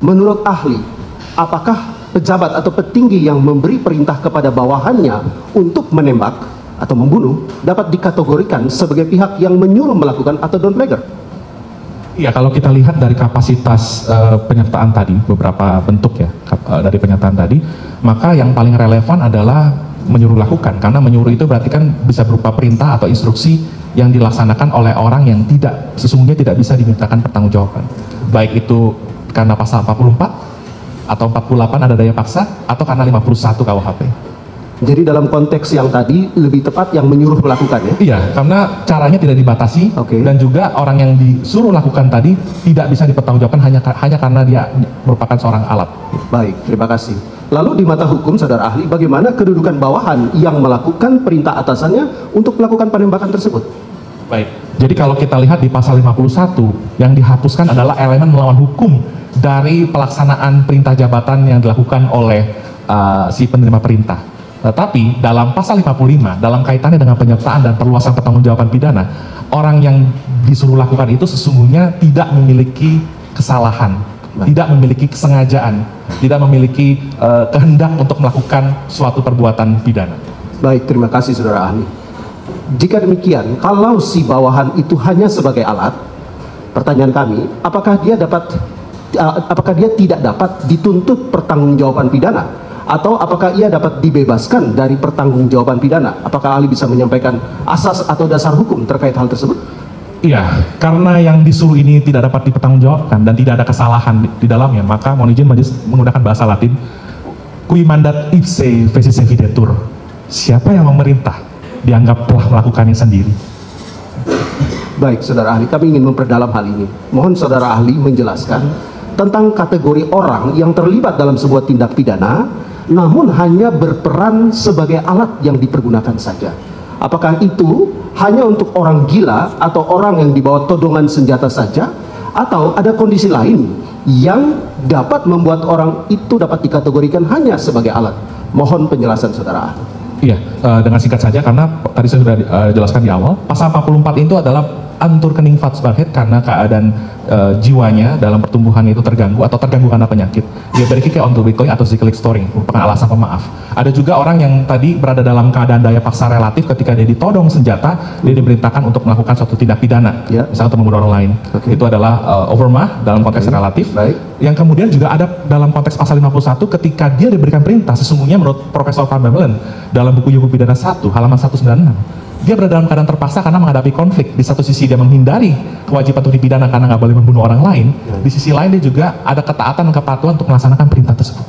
Menurut ahli, apakah pejabat atau petinggi yang memberi perintah kepada bawahannya untuk menembak atau membunuh dapat dikategorikan sebagai pihak yang menyuruh melakukan atau downplagger? Iya, kalau kita lihat dari kapasitas penyertaan tadi, beberapa bentuk ya dari penyertaan tadi, maka yang paling relevan adalah menyuruh lakukan, karena menyuruh itu berarti kan bisa berupa perintah atau instruksi yang dilaksanakan oleh orang yang sesungguhnya tidak bisa dimintakan pertanggungjawaban, baik itu karena pasal 44 atau 48 ada daya paksa, atau karena 51 KUHP. Jadi dalam konteks yang tadi lebih tepat yang menyuruh melakukan ya? Iya, karena caranya tidak dibatasi, dan juga orang yang disuruh lakukan tadi tidak bisa dipertanggungjawabkan hanya karena dia merupakan seorang alat. Baik, terima kasih. Lalu di mata hukum, saudara ahli, bagaimana kedudukan bawahan yang melakukan perintah atasannya untuk melakukan penembakan tersebut? Baik, jadi kalau kita lihat di pasal 51, yang dihapuskan adalah elemen melawan hukum dari pelaksanaan perintah jabatan yang dilakukan oleh si penerima perintah. Tetapi dalam pasal 55, dalam kaitannya dengan penyertaan dan perluasan pertanggungjawaban pidana, orang yang disuruh lakukan itu sesungguhnya tidak memiliki kesalahan, tidak memiliki kesengajaan, tidak memiliki kehendak untuk melakukan suatu perbuatan pidana. Baik, terima kasih saudara ahli. Jika demikian, kalau si bawahan itu hanya sebagai alat, pertanyaan kami, apakah dia tidak dapat dituntut pertanggungjawaban pidana? Atau apakah ia dapat dibebaskan dari pertanggungjawaban pidana? Apakah ahli bisa menyampaikan asas atau dasar hukum terkait hal tersebut? Iya, karena yang disuruh ini tidak dapat dipertanggungjawabkan dan tidak ada kesalahan di dalamnya, maka mohon izin majelis menggunakan bahasa Latin, cui mandat ipse fecisse videtur. Siapa yang memerintah dianggap telah melakukannya sendiri. Baik, saudara ahli, kami ingin memperdalam hal ini. Mohon saudara ahli menjelaskan tentang kategori orang yang terlibat dalam sebuah tindak pidana, namun hanya berperan sebagai alat yang dipergunakan saja. Apakah itu hanya untuk orang gila atau orang yang dibawa todongan senjata saja, atau ada kondisi lain yang dapat membuat orang itu dapat dikategorikan hanya sebagai alat? Mohon penjelasan saudara ahli. Iya, dengan singkat saja, karena tadi saya sudah jelaskan di awal, pasal 44 itu adalah antur kening fatsbarhet karena keadaan jiwanya dalam pertumbuhannya itu terganggu atau terganggu karena penyakit. Dia berikik untuk Bitcoin atau cyclic storing, merupakan alasan pemaaf. Ada juga orang yang tadi berada dalam keadaan daya paksa relatif ketika dia ditodong senjata, dia diperintahkan untuk melakukan suatu tindak pidana, misalnya untuk membunuh orang lain. Itu adalah overmah dalam konteks relatif. Yang kemudian juga ada dalam konteks pasal 51 ketika dia diberikan perintah, sesungguhnya menurut Profesor Van Bevelen dalam buku Hukum Pidana 1 halaman 196, dia berada dalam keadaan terpaksa karena menghadapi konflik. Di satu sisi dia menghindari kewajiban untuk dipidana karena nggak boleh membunuh orang lain, di sisi lain dia juga ada ketaatan dan kepatuhan untuk melaksanakan perintah tersebut.